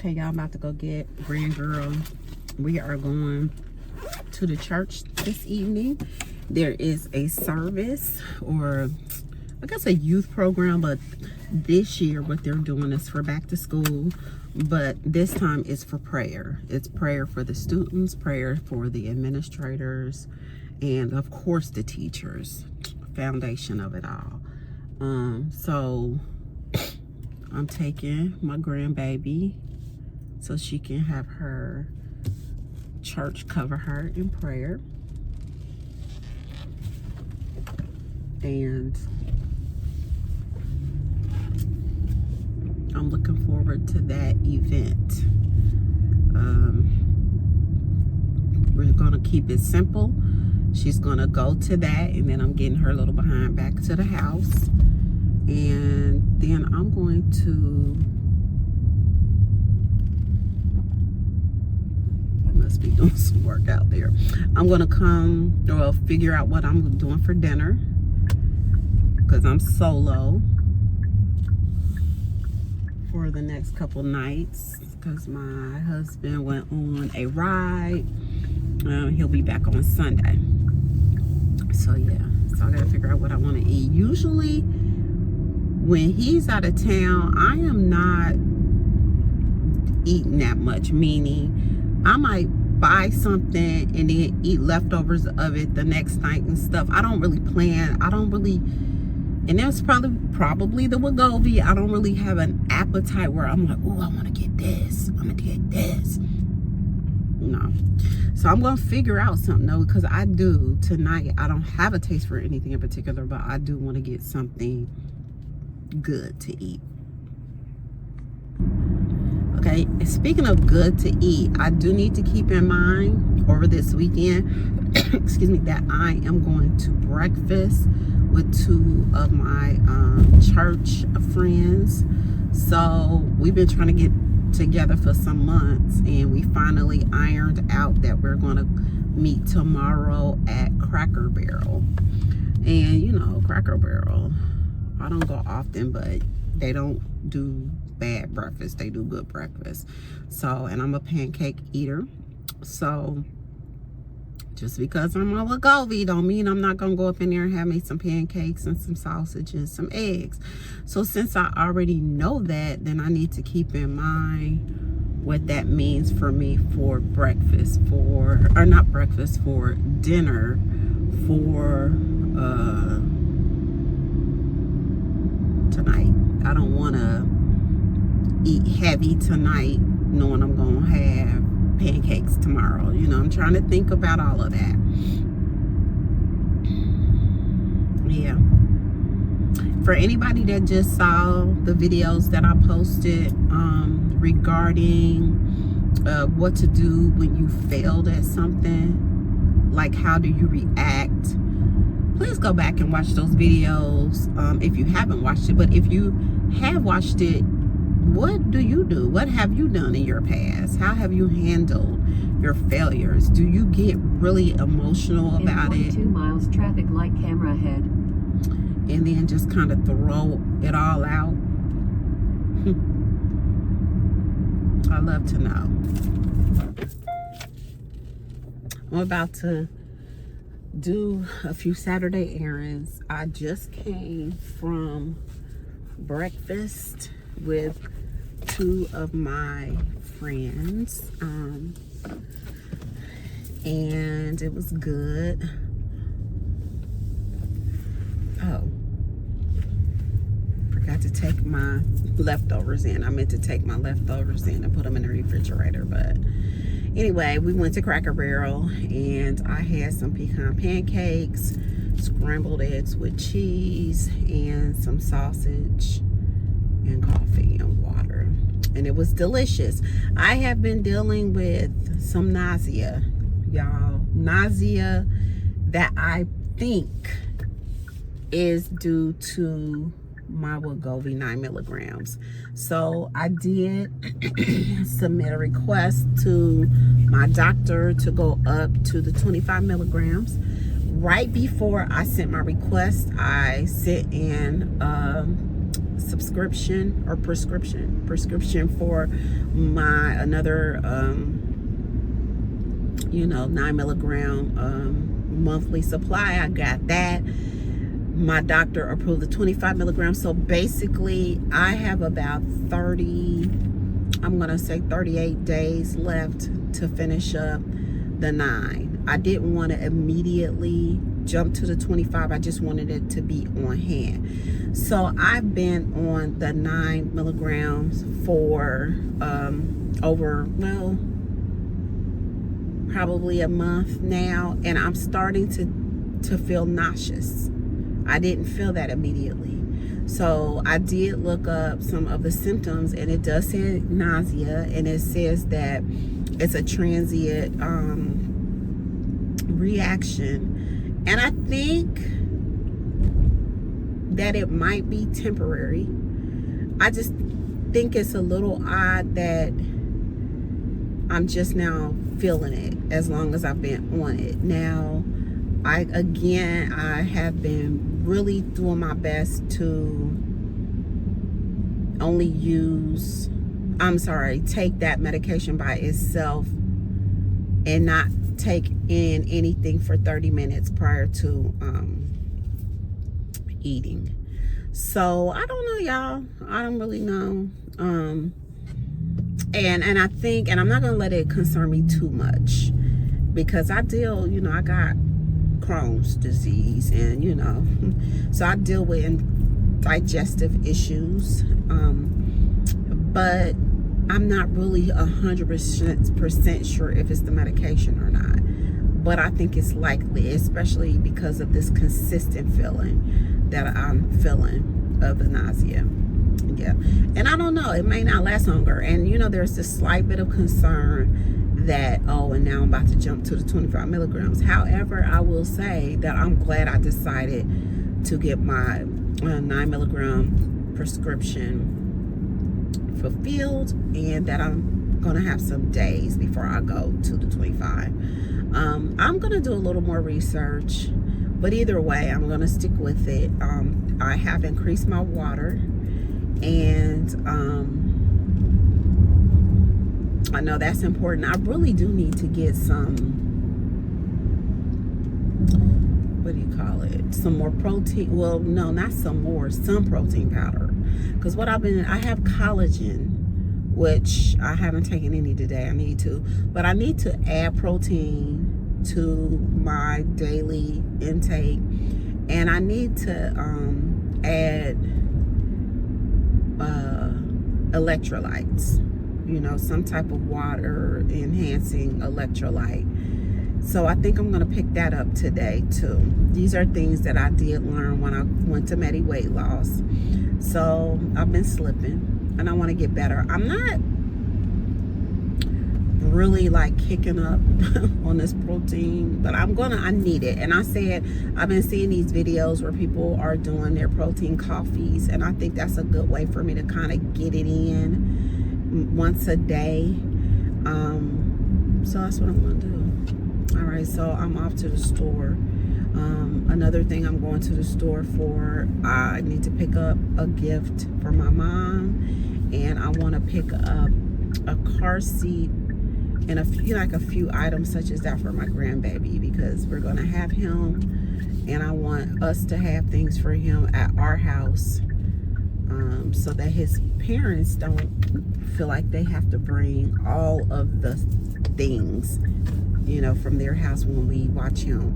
Okay, y'all, I'm about to go get Grand Girl. We are going to the church this evening. There is a service, or I guess a youth program, but this year what they're doing is for back to school, but this time it's for prayer. It's prayer for the students, prayer for the administrators, and of course the teachers, foundation of it all. So I'm taking my grandbaby so she can have her church cover her in prayer. And I'm looking forward to that event. We're gonna keep it simple. She's gonna go to that, and then I'm getting her little behind back to the house. And then I'm going to, must be doing some work out there. I'm gonna figure out what I'm doing for dinner, because I'm solo for the next couple nights, because my husband went on a ride. He'll be back on Sunday. So yeah, so I gotta figure out what I want to eat. Usually when he's out of town, I am not eating that much, meaning I might buy something and then eat leftovers of it the next night and stuff. I don't really plan. And that's probably the Wegovy. I don't really have an appetite where I'm like, oh, I want to get this. I'm going to get this. No. So I'm going to figure out something, though, because I do tonight. I don't have a taste for anything in particular, but I do want to get something good to eat. Okay, speaking of good to eat, I do need to keep in mind over this weekend, excuse me, that I am going to breakfast with two of my church friends. So we've been trying to get together for some months, and we finally ironed out that we're going to meet tomorrow at Cracker Barrel. And you know, Cracker Barrel, I don't go often, but they don't do bad breakfast. They do good breakfast. So, and I'm a pancake eater. So just because I'm a Wegovy don't mean I'm not gonna go up in there and have me some pancakes and some sausage and some eggs. So since I already know that, then I need to keep in mind what that means for me for breakfast, for dinner, for tonight. I don't want to eat heavy tonight knowing I'm gonna have pancakes tomorrow. You know, I'm trying to think about all of that. Yeah, for anybody that just saw the videos that I posted regarding what to do when you failed at something, like how do you react, please go back and watch those videos if you haven't watched it. But if you have watched it, what do you do? What have you done in your past? How have you handled your failures? Do you get really emotional about it? 2 miles, traffic light, camera ahead. And then just kind of throw it all out? I'd love to know. I'm about to do a few Saturday errands. I just came from breakfast with two of my friends, and it was good. Oh, forgot to take my leftovers in. I meant to take my leftovers in and put them in the refrigerator, but anyway, we went to Cracker Barrel, and I had some pecan pancakes, scrambled eggs with cheese, and some sausage and coffee and water, and it was delicious. I have been dealing with some nausea, y'all. Nausea that I think is due to my Wegovy 9 milligrams. So I did submit a request to my doctor to go up to the 25 milligrams. Right before I sent my request, I sent in subscription or prescription for my another 9 milligram monthly supply. I got that. My doctor approved the 25 milligrams. So basically I have about 38 days left to finish up the 9. I didn't want to immediately jump to the 25. I just wanted it to be on hand. So I've been on the 9 milligrams for over, well, probably a month now, and I'm starting to feel nauseous. I didn't feel that immediately. So I did look up some of the symptoms, and it does say nausea, and it says that it's a transient reaction. And I think that it might be temporary. I just think it's a little odd that I'm just now feeling it as long as I've been on it. Now, I have been really doing my best to only take that medication by itself and not take in anything for 30 minutes prior to eating. So I don't know, y'all. I don't really know. And I think, and I'm not gonna let it concern me too much, because I deal, I got Crohn's disease, and so I deal with digestive issues, but I'm not really 100% sure if it's the medication or not. But I think it's likely, especially because of this consistent feeling that I'm feeling of the nausea. Yeah, and I don't know, it may not last longer. And there's this slight bit of concern that, and now I'm about to jump to the 25 milligrams. However, I will say that I'm glad I decided to get my 9 milligram prescription fulfilled, and that I'm gonna have some days before I go to the 25. I'm gonna do a little more research, but either way, I'm gonna stick with it. I have increased my water, and I know that's important. I really do need to get some, some more protein. Well, no, not some more, some protein powder. Because I have collagen, which I haven't taken any today. I need to, but I need to add protein to my daily intake, and I need to add electrolytes, some type of water enhancing electrolyte. So I think I'm gonna pick that up today too. These are things that I did learn when I went to Medi Weight Loss. So I've been slipping, and I want to get better. I'm not really kicking up on this protein, but I need it. And I've been seeing these videos where people are doing their protein coffees, and I think that's a good way for me to kind of get it in once a day. So that's what I'm gonna do. All right, so I'm off to the store. Another thing I'm going to the store for, I need to pick up a gift for my mom, and I want to pick up a car seat and a few items such as that for my grandbaby, because we're going to have him, and I want us to have things for him at our house, so that his parents don't feel like they have to bring all of the things, from their house when we watch him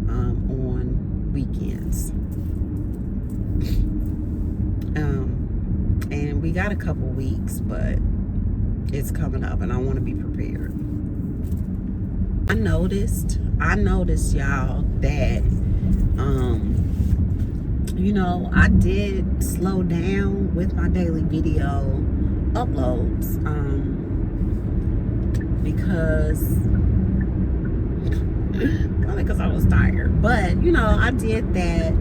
on weekends. And we got a couple weeks, but it's coming up, and I want to be prepared. I noticed, y'all, that I did slow down with my daily video uploads, because I was tired. But I did that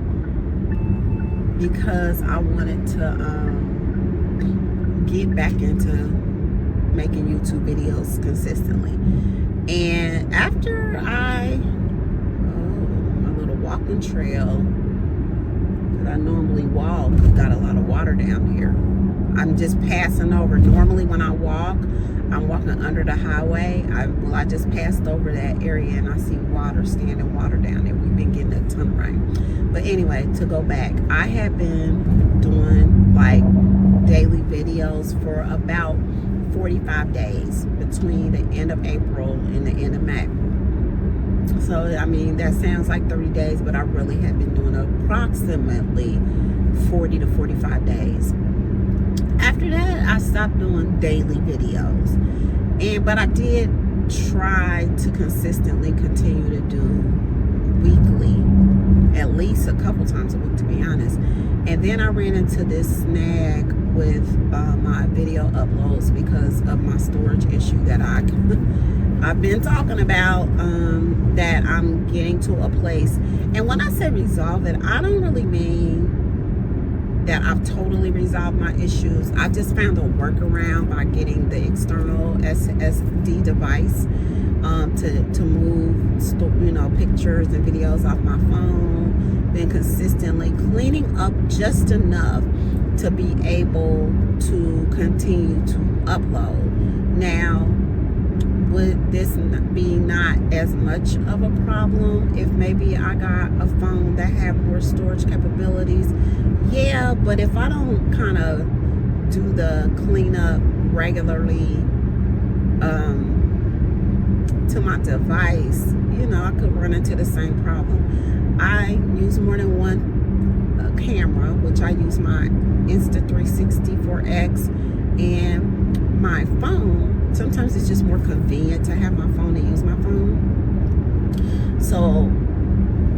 because I wanted to get back into making YouTube videos consistently. And after my little walking trail that I normally walk, you got a lot of water down here. I'm just passing over. Normally when I walk, I'm walking under the highway. I just passed over that area and I see standing water down there. We've been getting a ton of rain. But anyway, to go back, I have been doing like daily videos for about 45 days between the end of April and the end of May. So, I mean, that sounds like 30 days, but I really have been doing approximately 40 to 45 days. After that, I stopped doing daily videos. But I did try to consistently continue to do weekly, at least a couple times a week, to be honest. And then I ran into this snag with my video uploads because of my storage issue that I've been talking about, that I'm getting to a place. And when I say resolve it, I don't really mean that I've totally resolved my issues. I just found a workaround by getting the external SSD device to move pictures and videos off my phone. Been consistently cleaning up just enough to be able to continue to upload. Now, would this be not as much of a problem if maybe I got a phone that had more storage capabilities? Yeah, but if I don't kind of do the cleanup regularly to my device, I could run into the same problem. I use more than one camera, which I use my Insta360 4X and my phone. Sometimes it's just more convenient to have my phone and use my phone. So,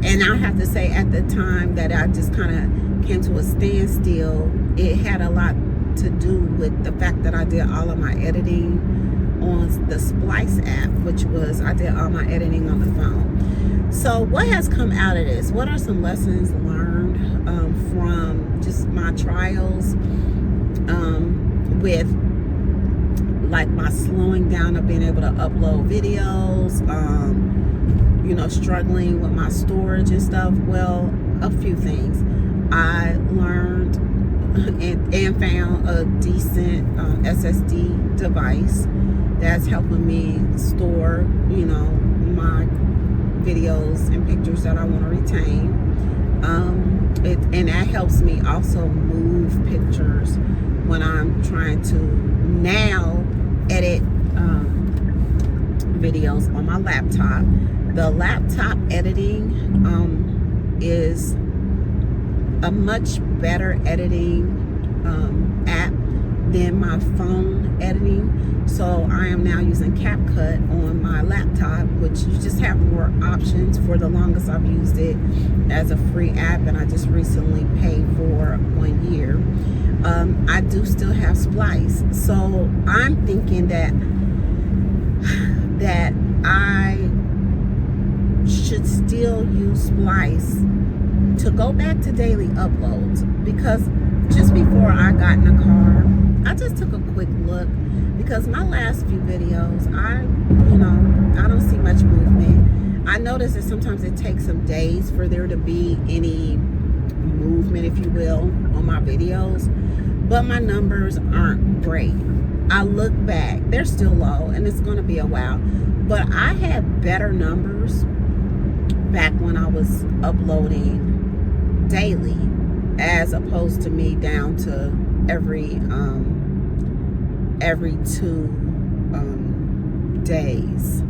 and I have to say, at the time that I just kind of came to a standstill, it had a lot to do with the fact that I did all of my editing on the Splice app, which was, I did all my editing on the phone. So what has come out of this? What are some lessons learned from just my trials with like my slowing down of being able to upload videos, struggling with my storage and stuff? Well, a few things. I learned and found a decent SSD device that's helping me store, my videos and pictures that I want to retain. And that helps me also move pictures when I'm trying to now edit videos on my laptop. The laptop editing is a much better editing app than my phone editing. So I am now using CapCut on my laptop, which you just have more options. For the longest, I've used it as a free app, and I just recently paid for 1 year. I do still have Splice, so I'm thinking that I should still use Splice to go back to daily uploads, because just before I got in the car, I just took a quick look, because my last few videos, I don't see much movement. I notice that sometimes it takes some days for there to be any movement, if you will, on my videos, but my numbers aren't great. I look back, they're still low, and it's going to be a while, but I had better numbers back when I was uploading daily, as opposed to me down to every 2 days,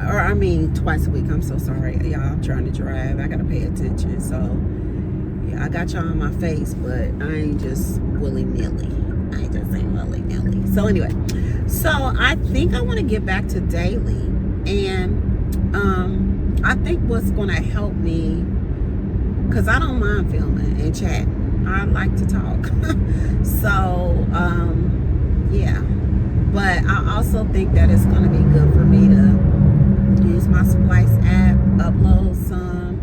or I mean twice a week. I'm so sorry, y'all. I'm trying to drive. I gotta pay attention. So yeah, I got y'all on my face, but I ain't just willy-nilly. I ain't just saying willy-nilly. So anyway, so I think I want to get back to daily, and I think what's going to help me, because I don't mind filming and chatting. I like to talk. So yeah, but I also think that it's going to be good for me to use my Splice app, upload some,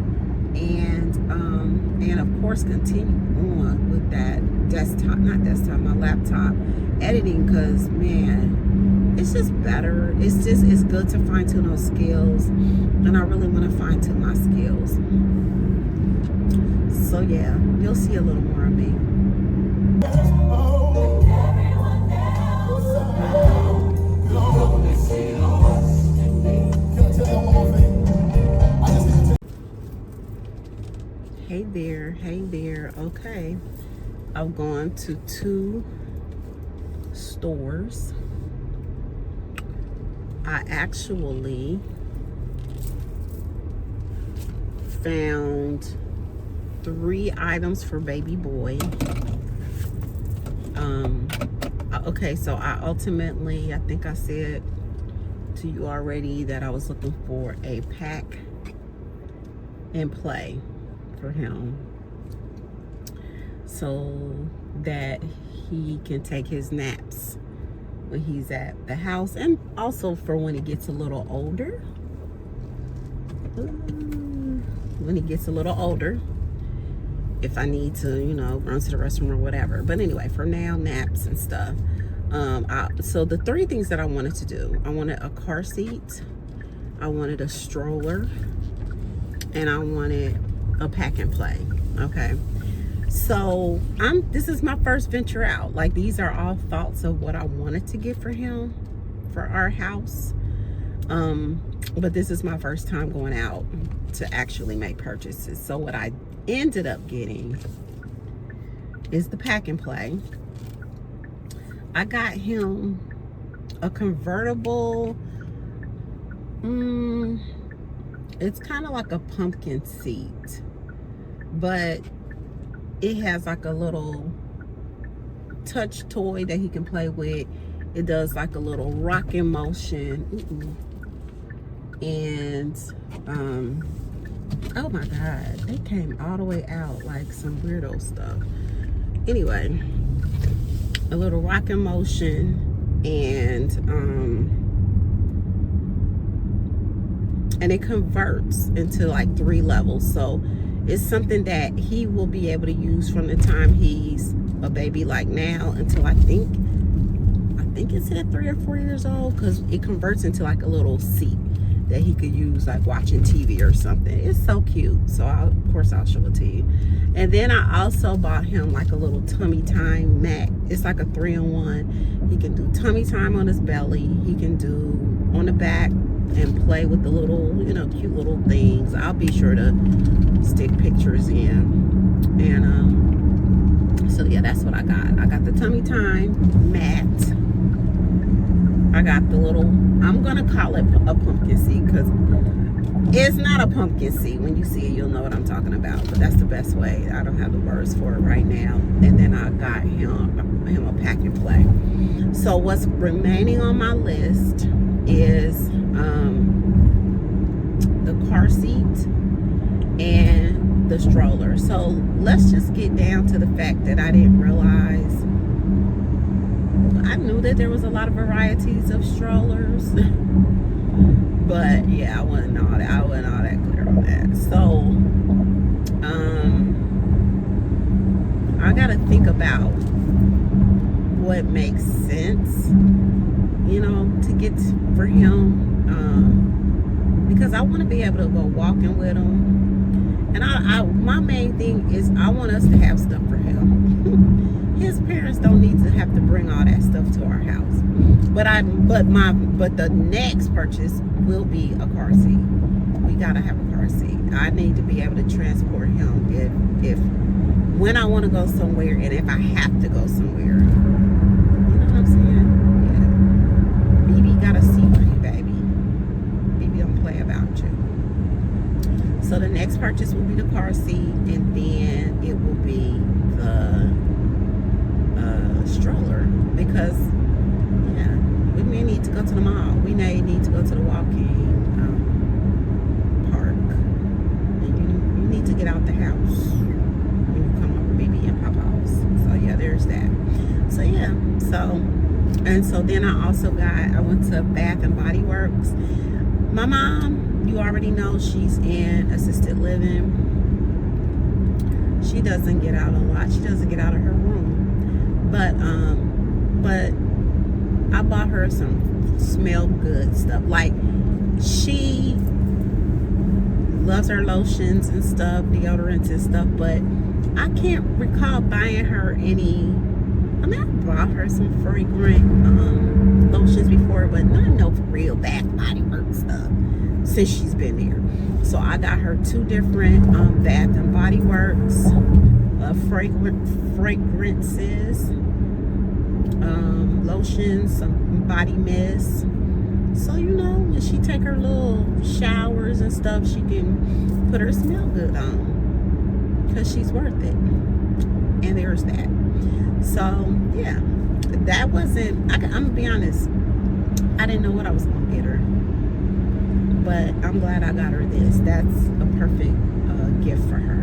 and of course continue on with that my laptop editing, because man, it's just better. It's good to fine tune those skills, and I really want to fine tune my skills. So yeah, you'll see a little more of me. Hey there. Okay, I've gone to 2 stores. I actually found 3 items for baby boy. Okay, so I think I said to you already that I was looking for a pack and play for him so that he can take his naps when he's at the house, and also for when he gets a little older. If I need to, run to the restroom or whatever. But anyway, for now, naps and stuff. So the 3 things that I wanted to do: I wanted a car seat, I wanted a stroller, and I wanted a pack and play. Okay, so this is my first venture out. Like, these are all thoughts of what I wanted to get for him for our house, but this is my first time going out to actually make purchases. So what I ended up getting is the pack and play. I got him a convertible, it's kind of like a pumpkin seat, but it has like a little touch toy that he can play with. It does like a little rocking motion. And oh my god, they came all the way out like some weirdo stuff. Anyway, a little rocking motion, and it converts into like 3 levels. So it's something that he will be able to use from the time he's a baby, like now, until I think it's at 3 or 4 years old, because it converts into like a little seat that he could use like watching TV or something. It's so cute. So of course I'll show it to you. And then I also bought him like a little tummy time mat. It's like a 3-in-1. He can do tummy time on his belly. He can do on the back and play with the little, cute little things. I'll be sure to stick pictures in. And so yeah, that's what I got. I got the tummy time mat. I got the little, I'm gonna call it a pumpkin seat, because it's not a pumpkin seat. When you see it, you'll know what I'm talking about, but that's the best way. I don't have the words for it right now. And then I got him a pack and play. So what's remaining on my list is the car seat and the stroller. So let's just get down to the fact that I didn't realize. I knew that there was a lot of varieties of strollers, but yeah, I wasn't all that clear on that. So I gotta think about what makes sense, to get for him, because I want to be able to go walking with him, and my main thing is I want us to have stuff for him. His parents don't need to have to bring all that stuff to our house. But the next purchase will be a car seat. We gotta have a car seat. I need to be able to transport him if when I want to go somewhere, and if I have to go somewhere. You know what I'm saying? Yeah. BB got a seat for you, baby. BB don't play about you. So the next purchase will be the car seat, and then it will be the stroller, because we may need to go to the mall. We may need to go to the walking park. And you need to get out the house when you come over, baby and Papa's. So yeah, there's that. So yeah, so then I went to Bath and Body Works. My mom, you already know, she's in assisted living. She doesn't get out a lot. She doesn't get out of her room. But I bought her some smell good stuff. Like, she loves her lotions and stuff, deodorants and stuff, but I can't recall buying her any. I mean, I bought her some fragrant lotions before, but not no real Bath Body Works stuff since she's been there. So I got her 2 different Bath and Body Works fragrances, lotions, some body mist. So, you know, when she take her little showers and stuff, she can put her smell good on, because she's worth it. And there's that. So, yeah, that wasn't, I'm going to be honest, I didn't know what I was going to get her. But I'm glad I got her this. That's a perfect gift for her.